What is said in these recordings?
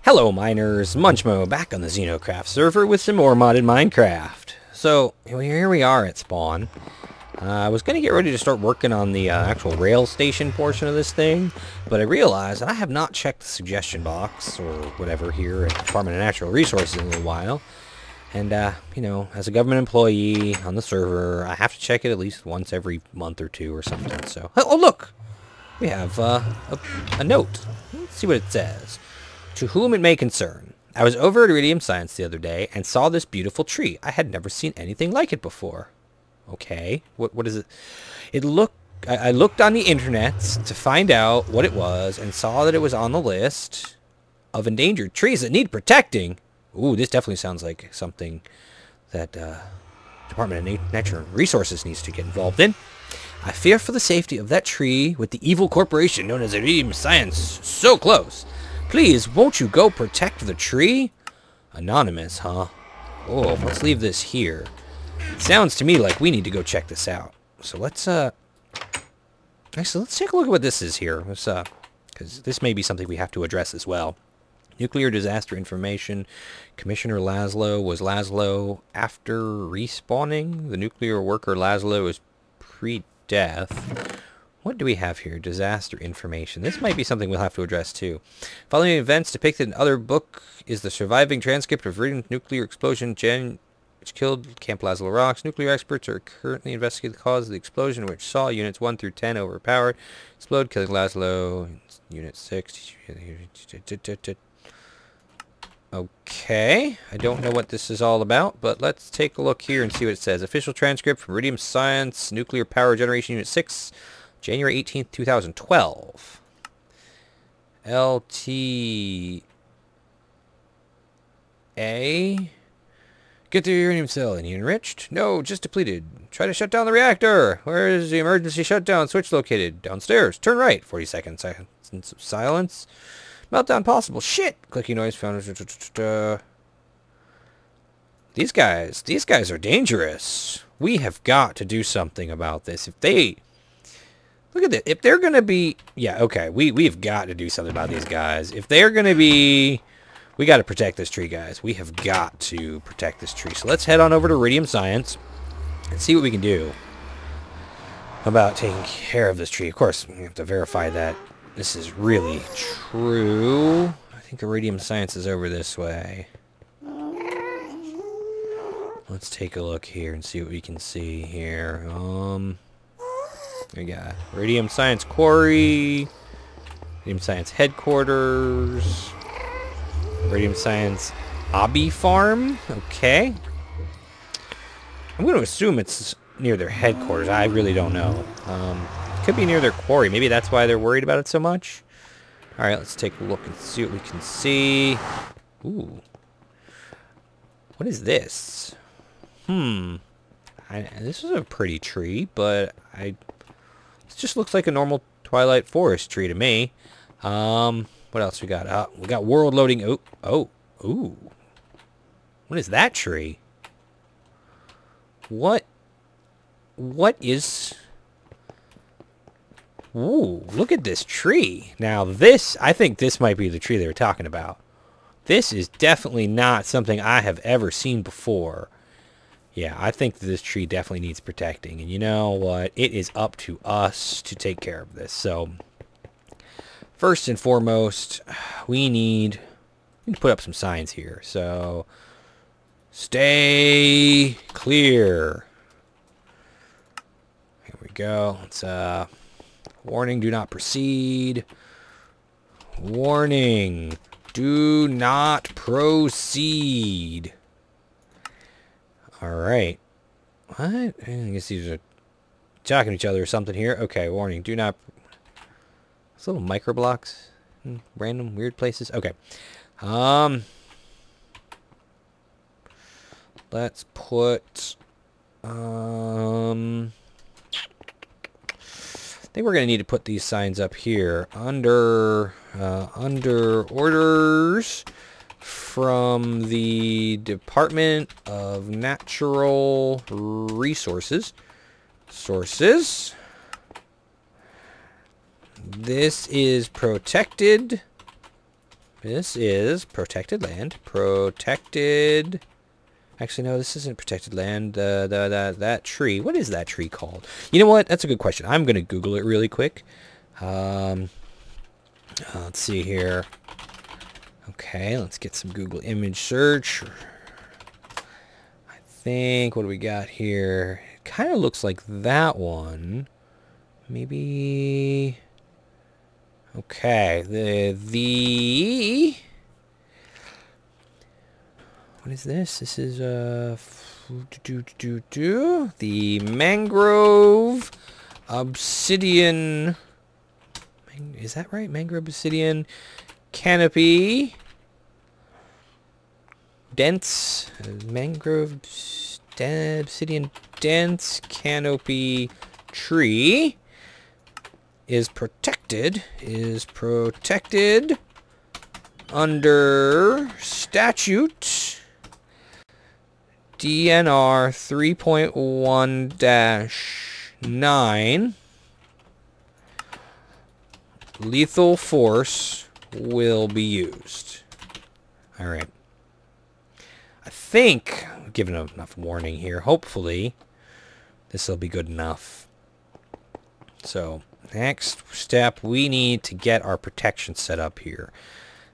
Hello miners, Munchmo back on the Xenocraft server with some more modded Minecraft. So, here we are at spawn. I was going to get ready to start working on the actual rail station portion of this thing, but I realized that I have not checked the suggestion box, or whatever, here at the Department of Natural Resources in a little while. And, you know, as a government employee on the server, I have to check it at least once every month or two or something, so... Oh, look! We have a note. Let's see what it says. To whom it may concern. I was over at Iridium Science the other day and saw this beautiful tree. I had never seen anything like it before. Okay, what is it? I looked on the internet to find out what it was and saw that it was on the list of endangered trees that need protecting. Ooh, this definitely sounds like something that Department of Natural Resources needs to get involved in. I fear for the safety of that tree with the evil corporation known as Iridium Science so close. Please, won't you go protect the tree? Anonymous, huh? Oh, let's leave this here. It sounds to me like we need to go check this out. So let's, actually, let's take a look at what this is here. Let's, because this may be something we have to address as well. Nuclear disaster information. Commissioner Laszlo. Was Laszlo after respawning? The nuclear worker Laszlo is pre-death. What do we have here? Disaster information. This might be something we'll have to address too. Following events depicted in other book is the surviving transcript of Iridium nuclear explosion which killed Camp Laszlo Rocks. Nuclear experts are currently investigating the cause of the explosion, which saw units 1 through 10 overpowered. Explode, killing Laszlo. Unit 6. Okay. I don't know what this is all about, but let's take a look here and see what it says. Official transcript from Iridium Science, Nuclear Power Generation Unit 6. January 18th, 2012. LTA. Get the uranium cell. Any enriched? No, just depleted. Try to shut down the reactor. Where is the emergency shutdown switch located? Downstairs. Turn right. 40 seconds of silence. Meltdown possible. Shit. Clicking noise found. These guys are dangerous. We have got to do something about this. If they... Look at this. If they're going to be... Yeah, okay. We've got to do something about these guys. If they're going to be... We got to protect this tree, guys. We have got to protect this tree. So let's head on over to Iridium Science and see what we can do about taking care of this tree. Of course, we have to verify that this is really true. I think Iridium Science is over this way. Let's take a look here and see what we can see here. We got Iridium Science Quarry, Iridium Science Headquarters, Iridium Science Obby Farm. Okay. I'm going to assume it's near their headquarters. I really don't know. Could be near their quarry. Maybe that's why they're worried about it so much. Alright, let's take a look and see what we can see. Ooh. What is this? This is a pretty tree, but it just looks like a normal Twilight Forest tree to me. What else we got? We got world loading. Ooh. What is that tree? What is... Ooh, look at this tree. Now I think this might be the tree they were talking about. This is definitely not something I have ever seen before. Yeah, I think that this tree definitely needs protecting. And you know what? It is up to us to take care of this. So, first and foremost, we need to put up some signs here. So, stay clear. Here we go. Let's, warning, do not proceed. Warning, do not proceed. Alright. What? I guess these are talking to each other or something here. Okay, warning. Do not... Those little micro blocks. Random weird places. Okay. Let's put... I think we're going to need to put these signs up here. Under orders... from the Department of Natural Resources. This is protected This is protected land. Protected... Actually, no, this isn't protected land. That tree. What is that tree called? You know what? That's a good question. I'm going to Google it really quick. Let's see here. Okay, let's get some Google image search. I think, what do we got here? It kind of looks like that one. Maybe... Okay, what is this? This is the mangrove obsidian. Is that right? Mangrove obsidian canopy. Dense mangrove obsidian dense canopy tree is protected under statute DNR 3.1-9. Lethal force will be used. All right. I think I've given enough warning here. Hopefully this will be good enough. So next step, we need to get our protection set up here.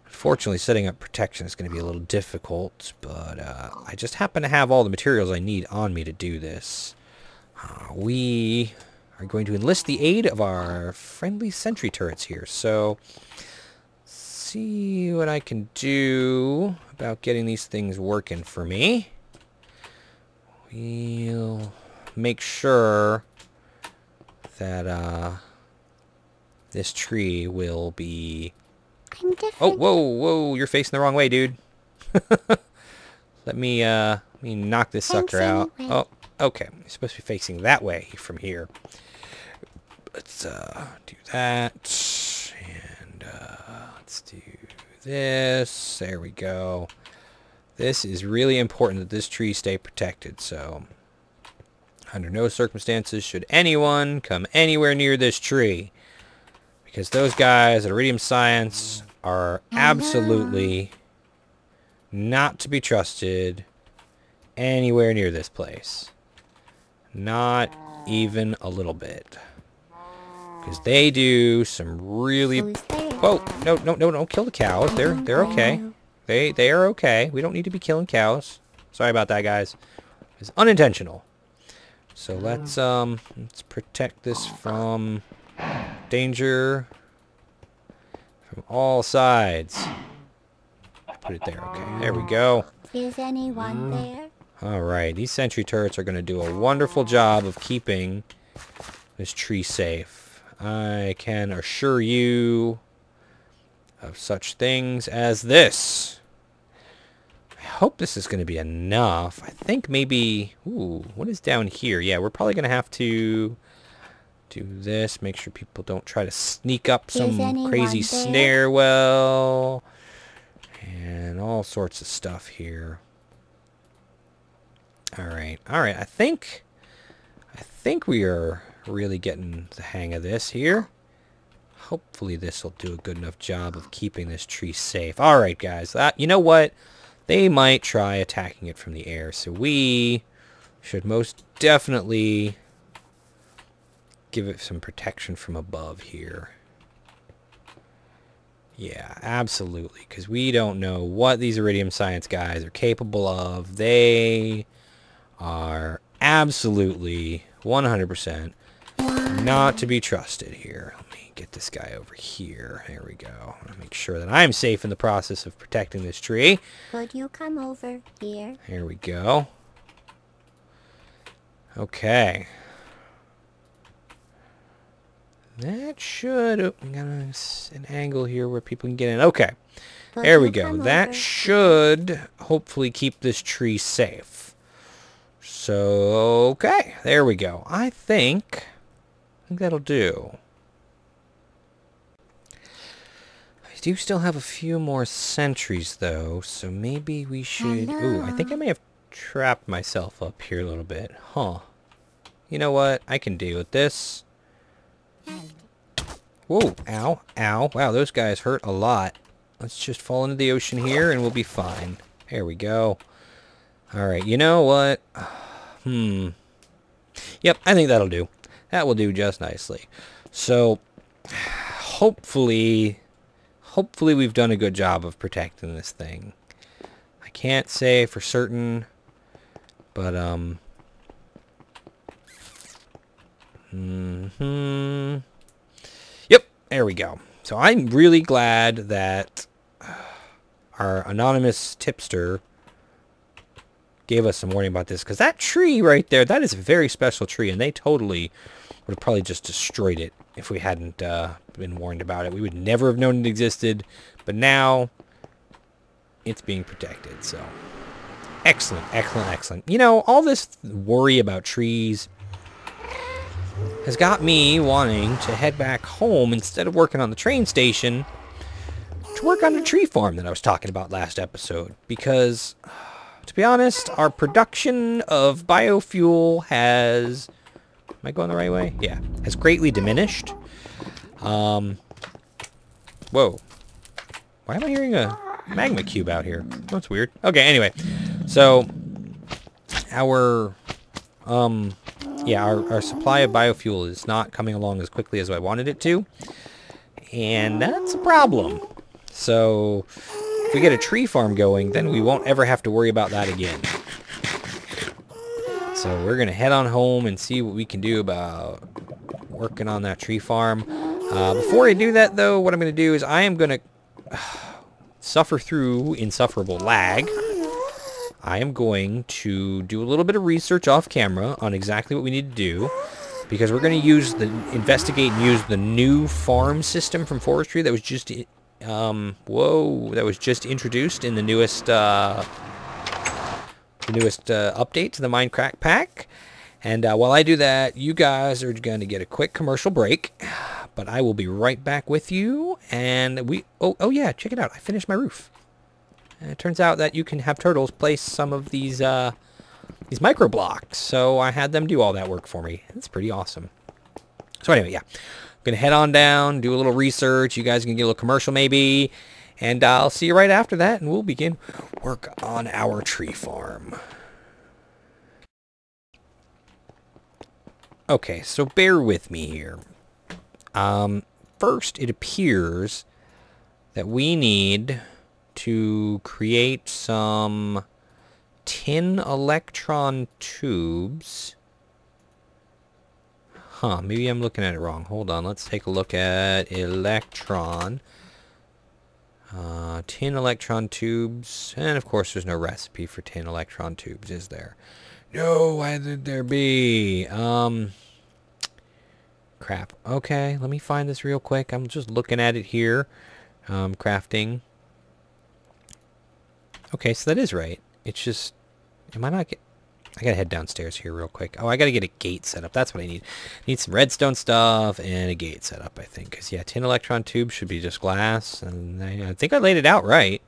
Unfortunately, setting up protection is going to be a little difficult, but I just happen to have all the materials I need on me to do this. We are going to enlist the aid of our friendly sentry turrets here, so see what I can do about getting these things working for me. We'll make sure that this tree will be... Oh, whoa, you're facing the wrong way, dude. Let me knock this sucker out. Oh, okay. You're supposed to be facing that way from here. Let's do that. And let's do this. There we go. This is really important that this tree stay protected, so under no circumstances should anyone come anywhere near this tree. Because those guys at Iridium Science are absolutely not to be trusted anywhere near this place. Not even a little bit. Because they do some really... Whoa! No, don't kill the cows. They're okay. They are okay. We don't need to be killing cows. Sorry about that, guys. It's unintentional. So let's protect this from danger from all sides. Put it there. Okay, there we go. Is anyone there? Alright, these sentry turrets are going to do a wonderful job of keeping this tree safe. I can assure you of such things as this. I hope this is going to be enough. I think maybe... Ooh, what is down here? Yeah, we're probably going to have to do this. Make sure people don't try to sneak up some crazy snare well. And all sorts of stuff here. Alright, I think we are really getting the hang of this here. Hopefully this will do a good enough job of keeping this tree safe. Alright, guys. You know what? They might try attacking it from the air, so we should most definitely give it some protection from above here. Yeah, absolutely, because we don't know what these Iridium Science guys are capable of. They are absolutely 100% not to be trusted here. Let me get this guy over here. There we go. I want to make sure that I'm safe in the process of protecting this tree. Could you come over here? Here we go. Okay. That should... Oh, I got an angle here where people can get in. Okay. There we go. That should hopefully keep this tree safe. So, okay. There we go. I think that'll do. I do still have a few more sentries, though, so maybe we should... Ooh, I think I may have trapped myself up here a little bit. Huh. You know what? I can deal with this. Whoa, ow, ow. Wow, those guys hurt a lot. Let's just fall into the ocean here and we'll be fine. There we go. Alright, you know what? Yep, I think that'll do. That will do just nicely. So, hopefully we've done a good job of protecting this thing. I can't say for certain, but, Yep, there we go. So I'm really glad that our anonymous tipster gave us some warning about this, because that tree right there, that is a very special tree, and they totally would have probably just destroyed it if we hadn't been warned about it. We would never have known it existed, but now it's being protected. So excellent, excellent, excellent. You know, all this worry about trees has got me wanting to head back home instead of working on the train station to work on the tree farm that I was talking about last episode, because to be honest, our production of biofuel has... Am I going the right way? Yeah. Has greatly diminished. Whoa. Why am I hearing a magma cube out here? That's weird. Okay, anyway. So, our supply of biofuel is not coming along as quickly as I wanted it to. And that's a problem. So, if we get a tree farm going, then we won't ever have to worry about that again. So we're going to head on home and see what we can do about working on that tree farm. Before I do that, though, what I'm going to do is I am going to suffer through insufferable lag. I am going to do a little bit of research off camera on exactly what we need to do, because we're going to investigate and use the new farm system from Forestry that was just introduced in the newest update to the Minecraft pack. And while I do that, you guys are going to get a quick commercial break, but I will be right back with you. And oh yeah, check it out, I finished my roof. And it turns out that you can have turtles place some of these micro blocks, so I had them do all that work for me. It's pretty awesome. So anyway, yeah, I'm gonna head on down, do a little research. You guys can get a little commercial maybe, and I'll see you right after that, and we'll begin work on our tree farm. Okay, so bear with me here. First, it appears that we need to create some tin electron tubes. Huh, maybe I'm looking at it wrong. Hold on, let's take a look at electron. Tin electron tubes. And of course there's no recipe for tin electron tubes, is there? No, why did there be? Crap. Okay, let me find this real quick. I'm just looking at it here. Crafting. Okay, so that is right. It's just... Am I not get... I gotta head downstairs here real quick. Oh, I gotta get a gate set up. That's what I need. Need some redstone stuff and a gate set up, I think. Because, yeah, tin electron tube should be just glass. And I think I laid it out right.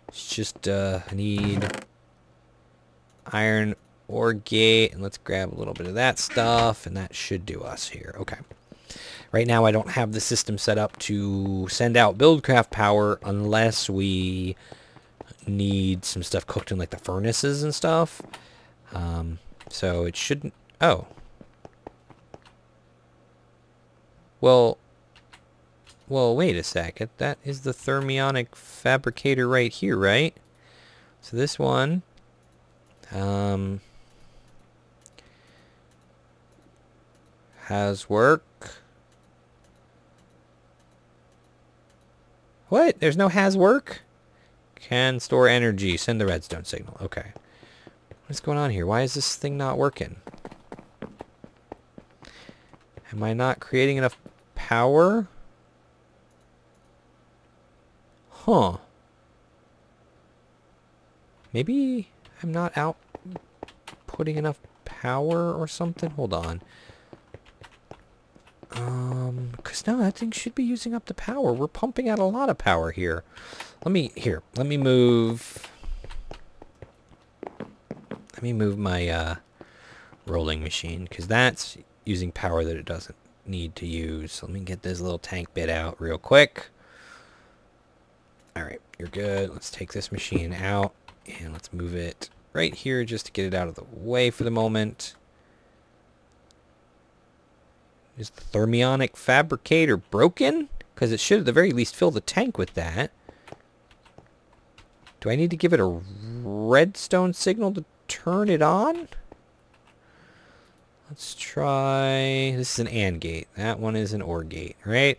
It's just, I need iron ore gate. And let's grab a little bit of that stuff. And that should do us here. Okay. Right now, I don't have the system set up to send out Buildcraft power unless we need some stuff cooked in, like, the furnaces and stuff. So it shouldn't... Oh. Well, wait a second. That is the thermionic fabricator right here, right? So this one... has work. What? There's no has work? Can store energy. Send the redstone signal. Okay. What's going on here? Why is this thing not working? Am I not creating enough power? Huh. Maybe I'm not outputting enough power or something? Hold on. Because no, that thing should be using up the power. We're pumping out a lot of power here. Let me move... Let me move my rolling machine, because that's using power that it doesn't need to use. So let me get this little tank bit out real quick. Alright. you're good. Let's take this machine out, and let's move it right here just to get it out of the way for the moment. Is the thermionic fabricator broken? Because it should at the very least fill the tank with that. Do I need to give it a redstone signal to turn it on? Let's try... This is an AND gate. That one is an OR gate, right?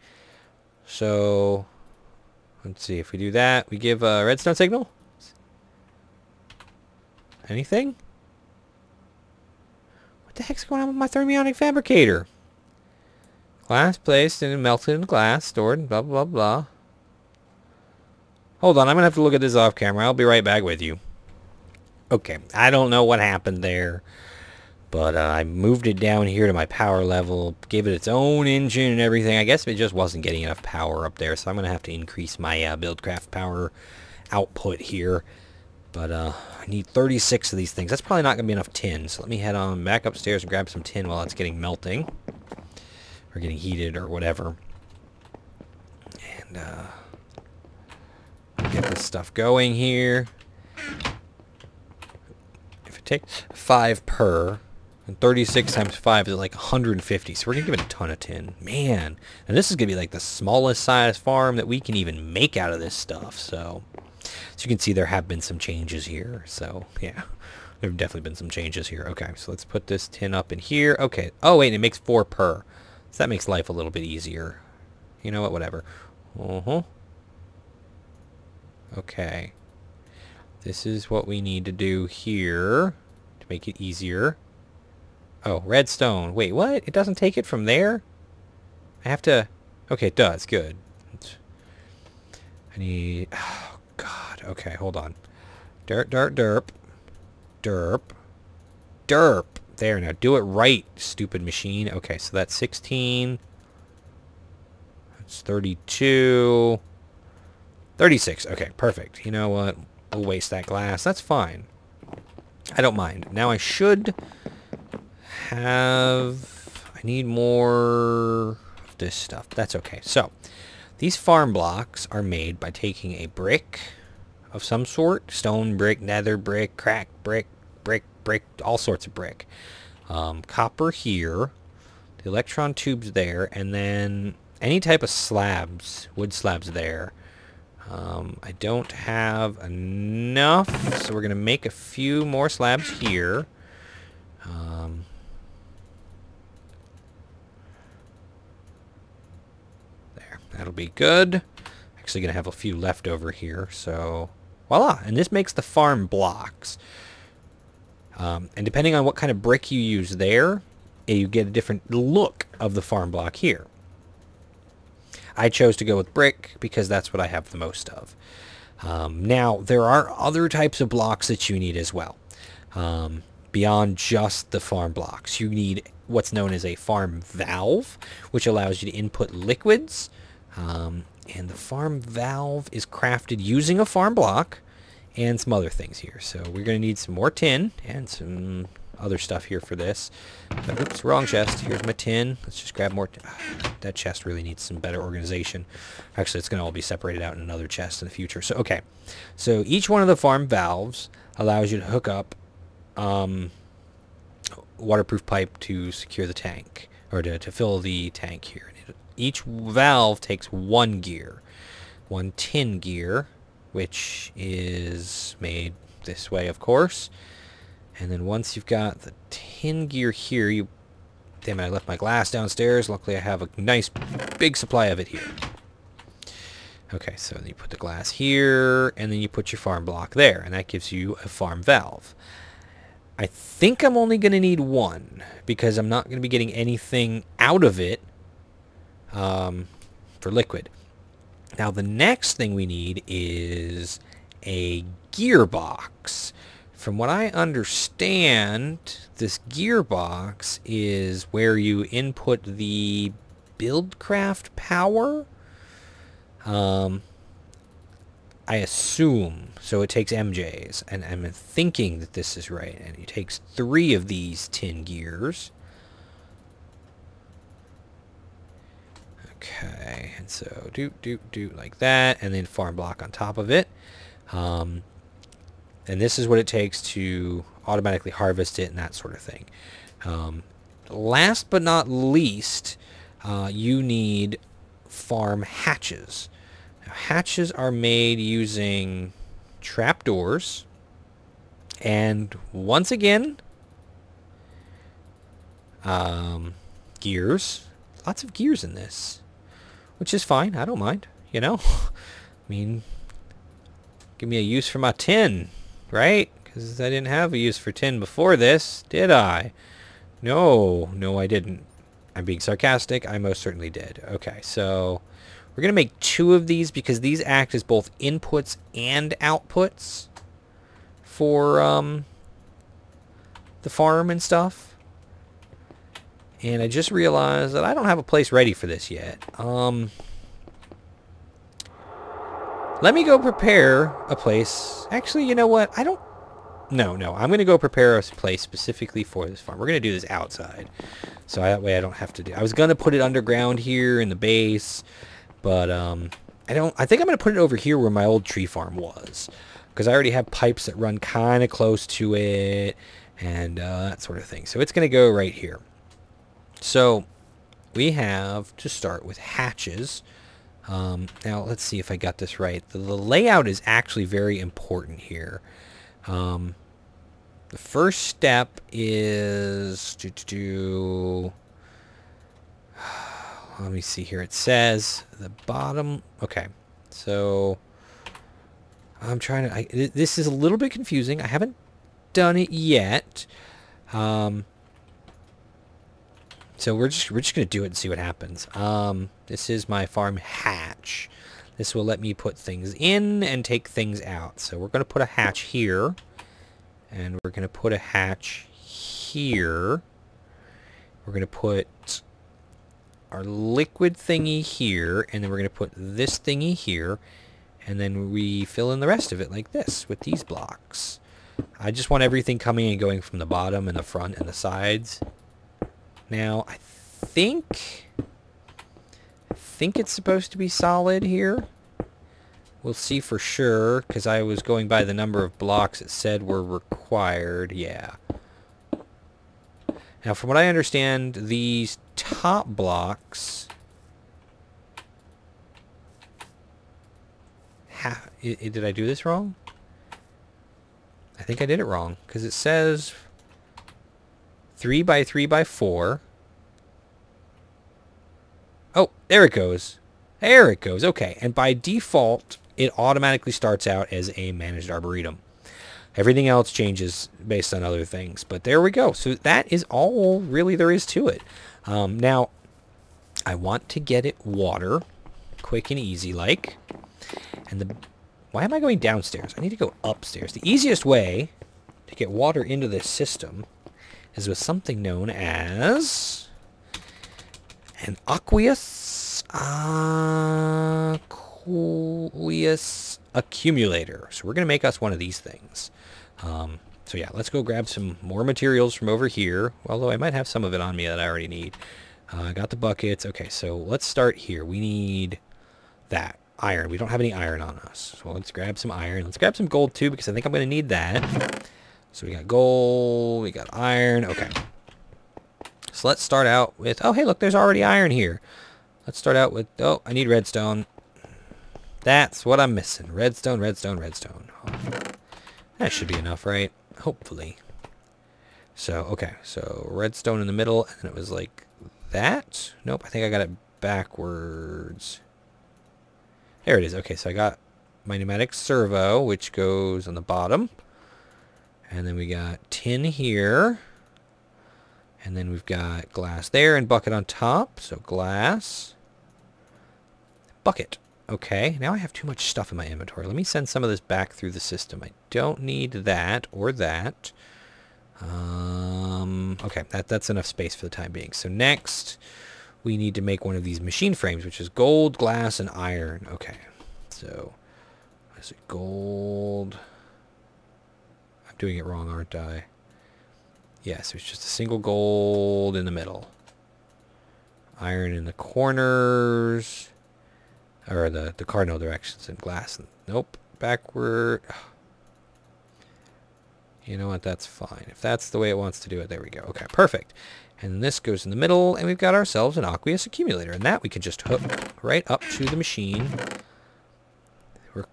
So, let's see. If we do that, we give a redstone signal? Anything? What the heck's going on with my thermionic fabricator? Glass placed and melted in glass, stored, blah, blah, blah. Hold on, I'm going to have to look at this off camera. I'll be right back with you. Okay, I don't know what happened there. But I moved it down here to my power level, gave it its own engine and everything. I guess it just wasn't getting enough power up there, so I'm going to have to increase my Buildcraft power output here. But I need 36 of these things. That's probably not going to be enough tin, so let me head on back upstairs and grab some tin while it's getting melting. Or getting heated or whatever. And get this stuff going here. If it takes 5 per... And 36 times 5 is like 150, so we're going to give it a ton of tin. Man, and this is going to be like the smallest size farm that we can even make out of this stuff. So you can see there have been some changes here. So, yeah, there have definitely been some changes here. Okay, so let's put this tin up in here. Okay, oh, wait, it makes 4 per. So that makes life a little bit easier. You know what, whatever. Okay. This is what we need to do here to make it easier. Oh, redstone. Wait, what? It doesn't take it from there? I have to... Okay, it does. Good. I need... Oh, God. Okay, hold on. Derp, derp, derp. Derp. Derp. There, now do it right, stupid machine. Okay, so that's 16. That's 32. 36. Okay, perfect. You know what? We'll waste that glass. That's fine. I don't mind. Now I should... I need more of this stuff. That's okay. So, these farm blocks are made by taking a brick of some sort. Stone brick, nether brick, crack brick, brick, all sorts of brick. Copper here. The electron tubes there. And then any type of slabs, wood slabs there. I don't have enough, so we're going to make a few more slabs here. That'll be good. Actually going to have a few left over here, so voila. And this makes the farm blocks. And depending on what kind of brick you use there, you get a different look of the farm block here. I chose to go with brick because that's what I have the most of. Now, there are other types of blocks that you need as well. Beyond just the farm blocks. You need what's known as a farm valve, which allows you to input liquids. And the farm valve is crafted using a farm block and some other things here. So we're going to need some more tin and some other stuff here for this. But, oops, wrong chest. Here's my tin. Let's just grab more. That chest really needs some better organization. Actually, it's going to all be separated out in another chest in the future. So, okay. So each one of the farm valves allows you to hook up waterproof pipe to secure the tank, or to fill the tank here. Each valve takes 1 gear, 1 tin gear, which is made this way, of course. And then once you've got the tin gear here, you... Damn it, I left my glass downstairs. Luckily, I have a nice big supply of it here. Okay, so then you put the glass here, and then you put your farm block there, and that gives you a farm valve. I think I'm only going to need 1, because I'm not going to be getting anything out of it for liquid. Now the next thing we need is a gearbox. From what I understand, this gearbox is where you input the Buildcraft power. I assume. So it takes MJs, and I'm thinking that this is right. And it takes 3 of these tin gears. Okay, and so do like that, and then farm block on top of it. And this is what it takes to automatically harvest it and that sort of thing. Last but not least, you need farm hatches. Now, hatches are made using trapdoors, and once again, gears. Lots of gears in this, which is fine. I don't mind, you know. I mean, give me a use for my tin, right? Because I didn't have a use for tin before this, did I? No, I didn't. I'm being sarcastic. I most certainly did. Okay, so we're going to make 2 of these because these act as both inputs and outputs for the farm and stuff. And I just realized that I don't have a place ready for this yet. Let me go prepare a place. Actually, you know what? No. I'm going to go prepare a place specifically for this farm. We're going to do this outside. So that way I don't have to do... I was going to put it underground here in the base. But I think I'm going to put it over here where my old tree farm was. Because I already have pipes that run kind of close to it. And that sort of thing. So it's going to go right here. So we have to start with hatches. Now let's see if I got this right. The layout is actually very important here. The first step is let me see here. It says the bottom. Okay, so I'm trying to. This is a little bit confusing. I haven't done it yet. So we're just gonna do it and see what happens. This is my farm hatch. This will let me put things in and take things out. So we're gonna put a hatch here, and we're gonna put a hatch here. We're gonna put our liquid thingy here, and then we're gonna put this thingy here, and then we fill in the rest of it like this with these blocks. I just want everything coming and going from the bottom and the front and the sides. Now, I think it's supposed to be solid here. We'll see for sure, because I was going by the number of blocks it said were required. Yeah. Now, from what I understand, these top blocks... Did I do this wrong? I think I did it wrong, because it says 3 by 3 by 4. Oh, there it goes. There it goes. Okay, and by default, it automatically starts out as a managed arboretum. Everything else changes based on other things. But there we go. So that is all really there is to it. Now, I want to get it water, quick and easy like. And why am I going downstairs? I need to go upstairs. The easiest way to get water into this system is with something known as an aqueous accumulator. So we're going to make us one of these things. So yeah, let's go grab some more materials from over here. Although I might have some of it on me that I already need. I got the buckets. Okay, so let's start here. We need that. Iron. We don't have any iron on us. So let's grab some iron. Let's grab some gold too, because I think I'm going to need that. So we got gold, we got iron. Okay. So let's start out with... Oh, hey, look, there's already iron here. Let's start out with... Oh, I need redstone. That's what I'm missing. Redstone, redstone, redstone. Oh, that should be enough, right? Hopefully. So, okay. So redstone in the middle, and then it was like that. Nope, I think I got it backwards. There it is. Okay, so I got my pneumatic servo, which goes on the bottom. And then we got tin here. And then we've got glass there and bucket on top. So glass. Bucket. Okay, now I have too much stuff in my inventory. Let me send some of this back through the system. I don't need that or that. Okay, that's enough space for the time being. So next, we need to make one of these machine frames, which is gold, glass, and iron. Okay, so is it gold? I'm doing it wrong, aren't I? Yes, it's just a single gold in the middle. Iron in the corners. Or the cardinal directions in glass. Nope. Backward. You know what? That's fine. If that's the way it wants to do it, there we go. Okay, perfect. And this goes in the middle, and we've got ourselves an aqueous accumulator. And that we can just hook right up to the machine. We're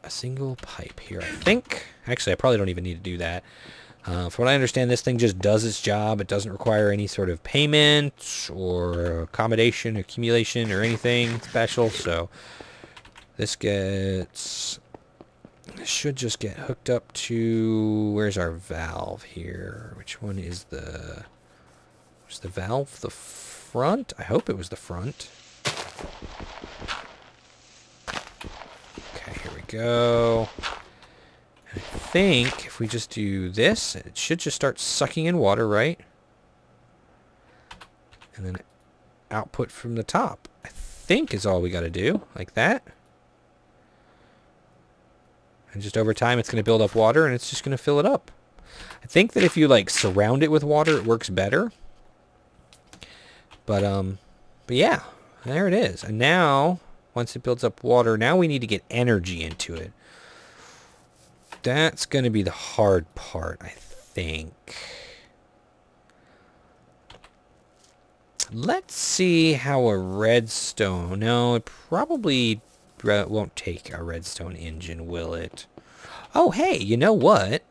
a single pipe here, I think. Actually, I probably don't even need to do that. From what I understand, this thing just does its job. It doesn't require any sort of payment or accommodation, accumulation, or anything special. So this should just get hooked up to... Where's our valve here? Which one is the... Was the valve the front? I hope it was the front. Okay, here we go. I think if we just do this, it should just start sucking in water, right? And then output from the top, I think, is all we got to do, like that. And just over time, it's going to build up water, and it's just going to fill it up. I think that if you, like, surround it with water, it works better. But yeah, there it is. And now, once it builds up water, now we need to get energy into it. That's going to be the hard part, I think. Let's see how a redstone... No, it probably won't take a redstone engine, will it? Oh, hey, you know what?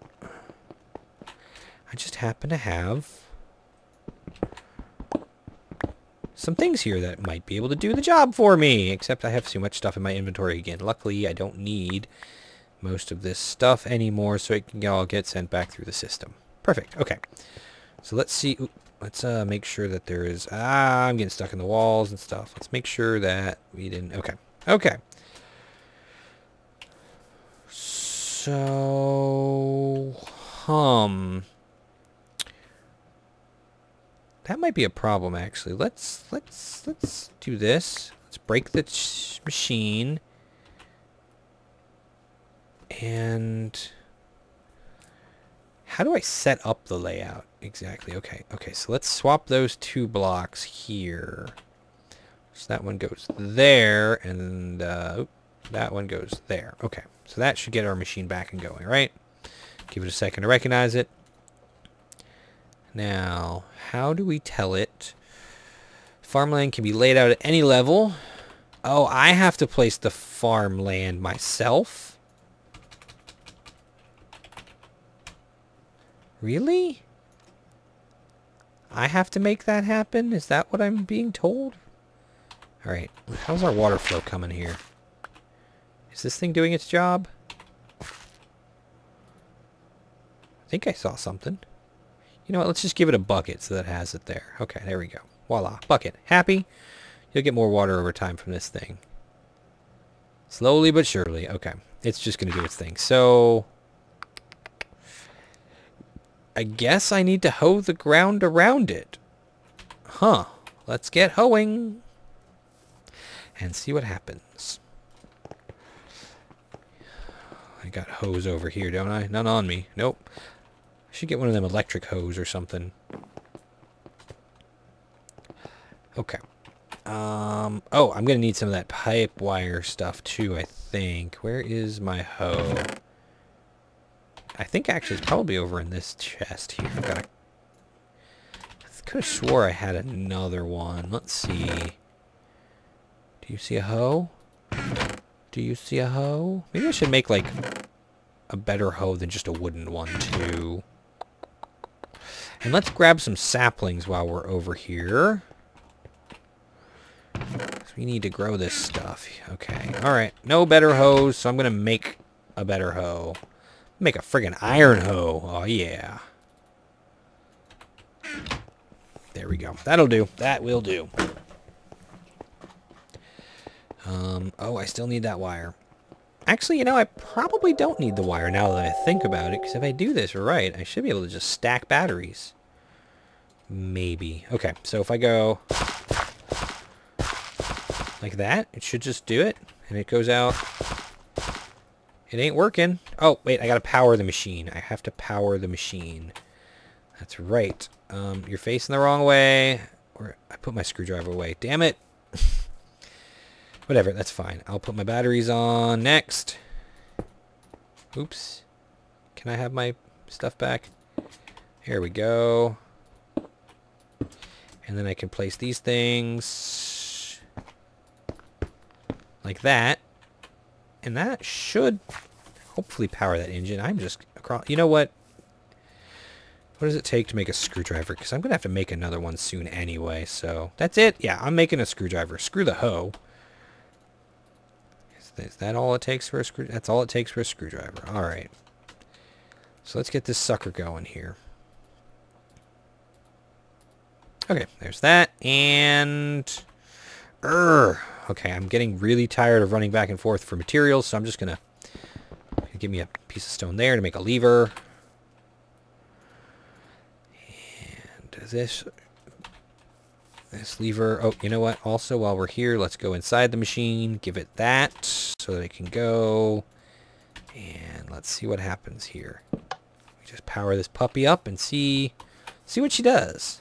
I just happen to have some things here that might be able to do the job for me. Except I have too much stuff in my inventory again. Luckily, I don't need most of this stuff anymore, so it can all get sent back through the system. Perfect. Okay. So let's see. Ooh, let's make sure that there is... I'm getting stuck in the walls and stuff. Let's make sure that we didn't... Okay. Okay. So... That might be a problem, actually. Let's do this. Let's break the machine. And how do I set up the layout exactly? Okay, so let's swap those two blocks here. So that one goes there, and that one goes there. Okay, so that should get our machine back and going, right? Give it a second to recognize it. Now, how do we tell it? Farmland can be laid out at any level. Oh, I have to place the farmland myself? Really? I have to make that happen? Is that what I'm being told? Alright, how's our water flow coming here? Is this thing doing its job? I think I saw something. You know what, let's just give it a bucket so that it has it there. Okay, there we go. Voila, bucket. Happy? You'll get more water over time from this thing. Slowly but surely. Okay, it's just going to do its thing. So I guess I need to hoe the ground around it. Huh. Let's get hoeing and see what happens. I got hose over here, don't I? None on me. Nope. I should get one of them electric hose or something. Okay. Oh, I'm going to need some of that pipe wire stuff too, I think. Where is my hoe? I think actually it's probably over in this chest here. I could have swore I had another one. Let's see. Do you see a hoe? Do you see a hoe? Maybe I should make like a better hoe than just a wooden one too. And let's grab some saplings while we're over here. So we need to grow this stuff. Okay. Alright. No better hoes, so I'm going to make a better hoe. Make a friggin' iron hoe. Oh, yeah. There we go. That'll do. That will do. Oh, I still need that wire. Actually, you know, I probably don't need the wire now that I think about it, because if I do this right, I should be able to just stack batteries. Maybe. Okay, so if I go like that, it should just do it, and it goes out. It ain't working. Oh, wait, I gotta power the machine. I have to power the machine. That's right. You're facing the wrong way. Or I put my screwdriver away. Damn it. Whatever, that's fine. I'll put my batteries on next. Oops. Can I have my stuff back? Here we go. And then I can place these things like that. And that should hopefully power that engine. I'm just across. You know what? What does it take to make a screwdriver? Because I'm going to have to make another one soon anyway. So that's it. Yeah, I'm making a screwdriver. Screw the hoe. Is that all it takes for a screw? That's all it takes for a screwdriver. All right. So let's get this sucker going here. Okay, there's that. And... okay, I'm getting really tired of running back and forth for materials, so I'm just going to give me a piece of stone there to make a lever. And this lever... Oh, you know what? Also, while we're here, let's go inside the machine, give it that so that it can go. And let's see what happens here. We just power this puppy up and see what she does.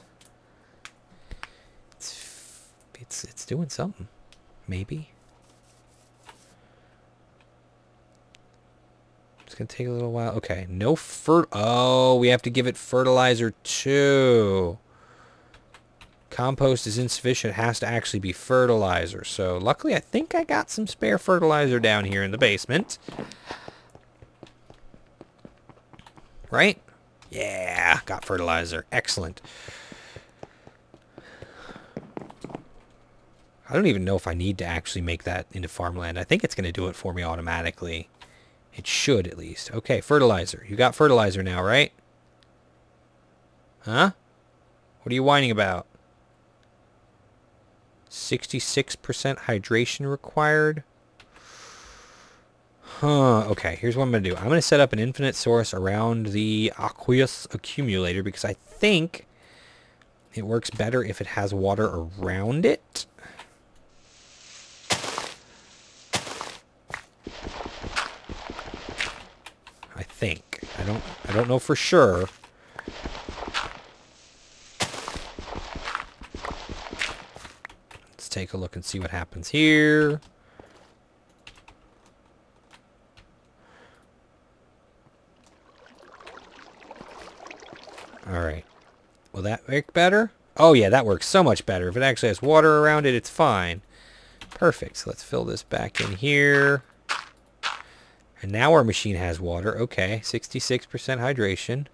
It's doing something. Maybe. It's going to take a little while. Okay. No Oh, we have to give it fertilizer too. Compost is insufficient. It has to actually be fertilizer. So luckily I think I got some spare fertilizer down here in the basement. Right? Yeah, got fertilizer. Excellent. I don't even know if I need to actually make that into farmland. I think it's going to do it for me automatically. It should, at least. Okay, fertilizer. You got fertilizer now, right? Huh? What are you whining about? 66% hydration required? Huh, okay. Here's what I'm going to do. I'm going to set up an infinite source around the aqueous accumulator because I think it works better if it has water around it. I think. I don't know for sure. Let's take a look and see what happens here. Alright. Will that work better? Oh yeah, that works so much better. If it actually has water around it, it's fine. Perfect. So let's fill this back in here. And now our machine has water. Okay, 66% hydration.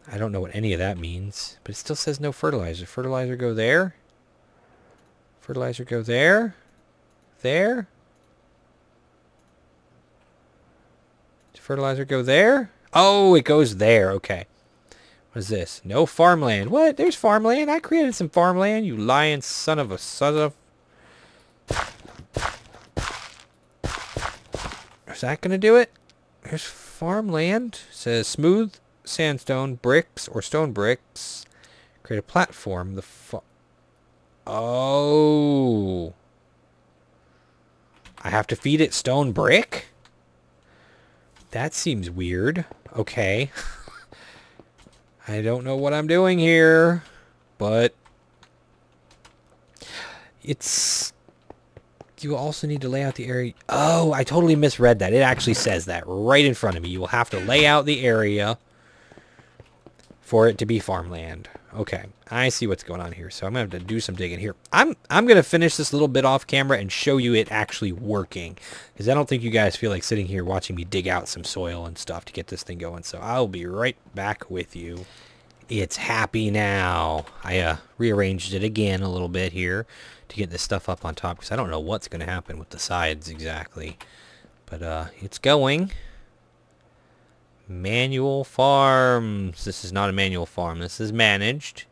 I don't know what any of that means, but it still says no fertilizer. Fertilizer go there. Fertilizer go there. There. Does fertilizer go there? Oh, it goes there. Okay. What is this? No farmland. What? There's farmland. I created some farmland, you lying son of a Is that going to do it? There's farmland. It says smooth sandstone bricks or stone bricks. Create a platform. Oh. I have to feed it stone brick? That seems weird. Okay. I don't know what I'm doing here, but it's... You also need to lay out the area. Oh, I totally misread that. It actually says that right in front of me. You will have to lay out the area for it to be farmland. Okay, I see what's going on here. So I'm going to have to do some digging here. I'm going to finish this little bit off camera and show you it actually working. Because I don't think you guys feel like sitting here watching me dig out some soil and stuff to get this thing going. So I'll be right back with you. It's happy now. I rearranged it again a little bit here to get this stuff up on top because I don't know what's going to happen with the sides exactly. But it's going. Manual farms. This is not a manual farm. This is managed.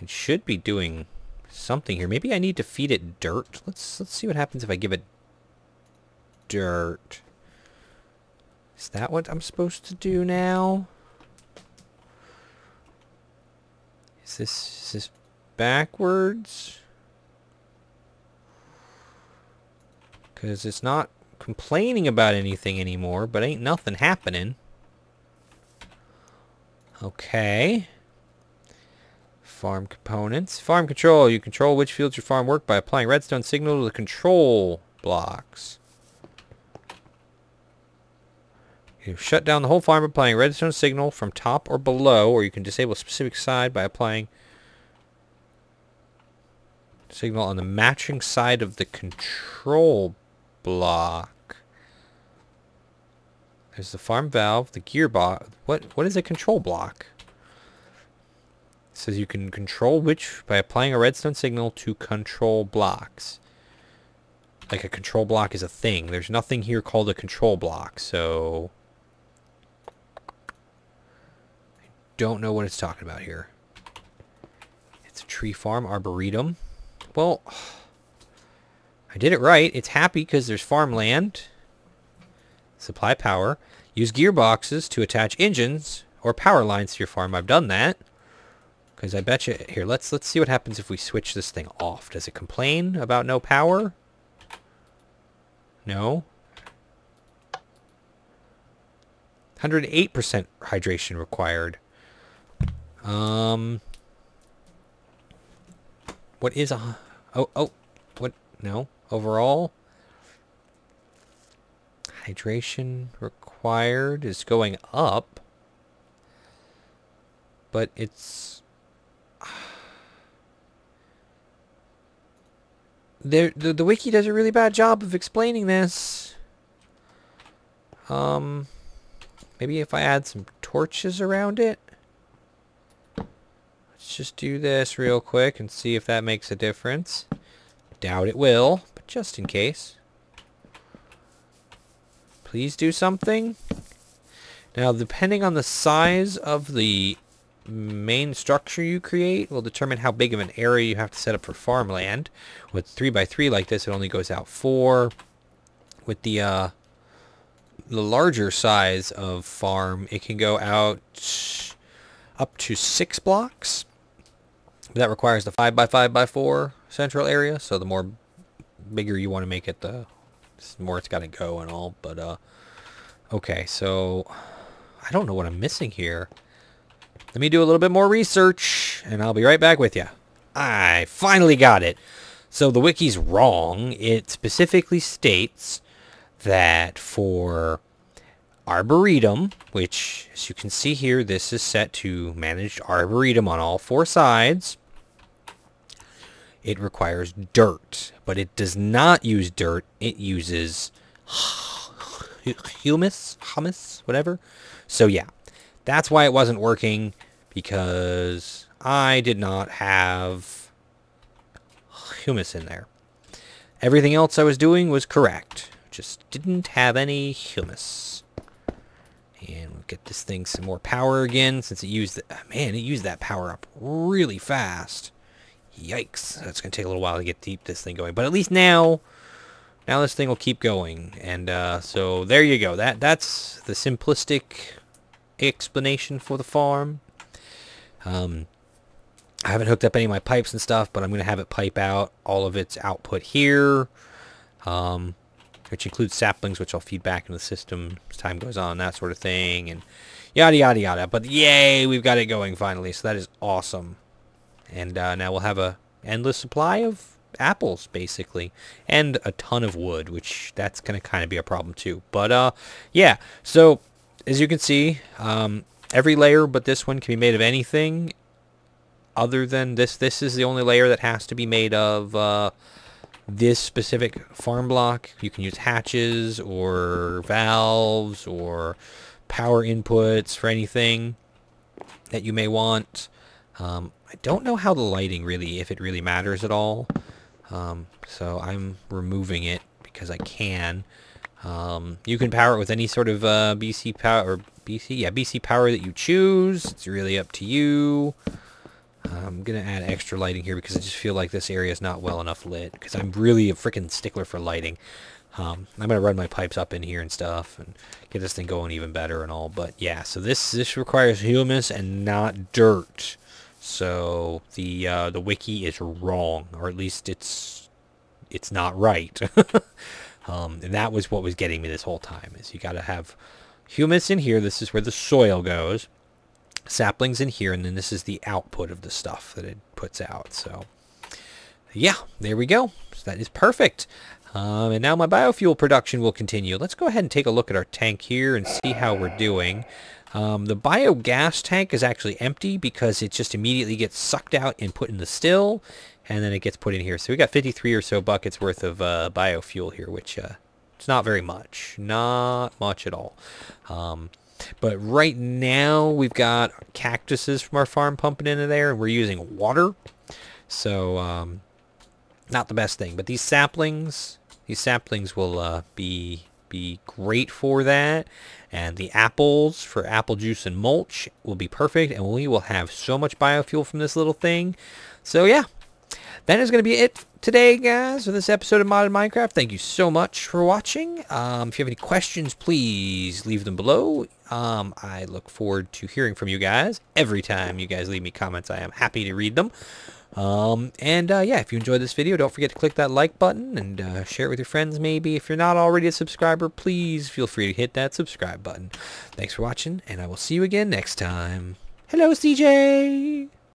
It should be doing something here. Maybe I need to feed it dirt. Let's see what happens if I give it dirt. Is that what I'm supposed to do now? Is this backwards? Because it's not complaining about anything anymore, but ain't nothing happening. Okay. Farm components. Farm control. You control which fields your farm work by applying redstone signal to the control blocks. You shut down the whole farm by applying redstone signal from top or below, or you can disable a specific side by applying signal on the matching side of the control block. There's the farm valve, the gearbox. What is a control block? It says you can control which by applying a redstone signal to control blocks. Like a control block is a thing. There's nothing here called a control block, so I don't know what it's talking about here. It's a tree farm, arboretum. Well, I did it right. It's happy because there's farmland. Supply power. Use gearboxes to attach engines or power lines to your farm. I've done that. Because I bet you... Here, let's see what happens if we switch this thing off. Does it complain about no power? No. 108% hydration required. What is a... Oh, what? No. Overall, hydration required is going up. But it's... The wiki does a really bad job of explaining this. Maybe if I add some torches around it. Let's just do this real quick and see if that makes a difference. Doubt it will, but just in case. Please do something. Now, depending on the size of the main structure you create will determine how big of an area you have to set up for farmland. With 3x3 like this, it only goes out 4. With the larger size of farm, it can go out up to 6 blocks. That requires the 5x5x4 central area, so the more bigger you want to make it, the more it's got to go and all. But okay, so I don't know what I'm missing here. Let me do a little bit more research, and I'll be right back with you. I finally got it. So the wiki's wrong. It specifically states that for Arboretum, which, as you can see here, this is set to manage Arboretum on all 4 sides, it requires dirt. But it does not use dirt. It uses humus, whatever. So yeah, that's why it wasn't working, because I did not have humus in there. Everything else I was doing was correct. Just didn't have any humus. And we'll get this thing some more power again, since it used... Man, it used that power up really fast. Yikes. That's going to take a little while to get this thing going. But at least now this thing will keep going. And so there you go. That's the simplistic explanation for the farm. I haven't hooked up any of my pipes and stuff, but I'm going to have it pipe out all of its output here, which includes saplings, which I'll feed back into the system as time goes on, that sort of thing, and yada yada yada. But yay, we've got it going finally, so that is awesome. And now we'll have a endless supply of apples, basically, and a ton of wood, which that's going to kind of be a problem too. But yeah, so as you can see, every layer but this one can be made of anything other than this. This is the only layer that has to be made of this specific farm block. You can use hatches or valves or power inputs for anything that you may want. I don't know how the lighting really, if it really matters at all. So I'm removing it because I can. You can power it with any sort of BC power, or BC power that you choose. It's really up to you. I'm going to add extra lighting here because I just feel like this area is not well enough lit, because I'm really a freaking stickler for lighting. I'm going to run my pipes up in here and stuff and get this thing going even better and all. But yeah, so this requires humus and not dirt. So the wiki is wrong, or at least it's not right. And that was what was getting me this whole time, is you got to have humus in here. This is where the soil goes. saplings in here, and then this is the output of the stuff that it puts out. So yeah, there we go. So that is perfect. And now my biofuel production will continue. Let's go ahead and take a look at our tank here and see how we're doing. The biogas tank is actually empty because it just immediately gets sucked out and put in the still, and then it gets put in here. So we got 53 or so buckets worth of biofuel here, which it's not very much. Not much at all. But right now we've got cactuses from our farm pumping into there, and we're using water. So not the best thing. But these saplings will be great for that. And the apples for apple juice and mulch will be perfect. And we will have so much biofuel from this little thing. So yeah, that is going to be it today, guys, for this episode of Modded Minecraft. Thank you so much for watching. If you have any questions, please leave them below. I look forward to hearing from you guys. Every time you guys leave me comments, I am happy to read them. Yeah, if you enjoyed this video, don't forget to click that like button and share it with your friends maybe. If you're not already a subscriber, please feel free to hit that subscribe button. Thanks for watching, and I will see you again next time. Hello, CJ!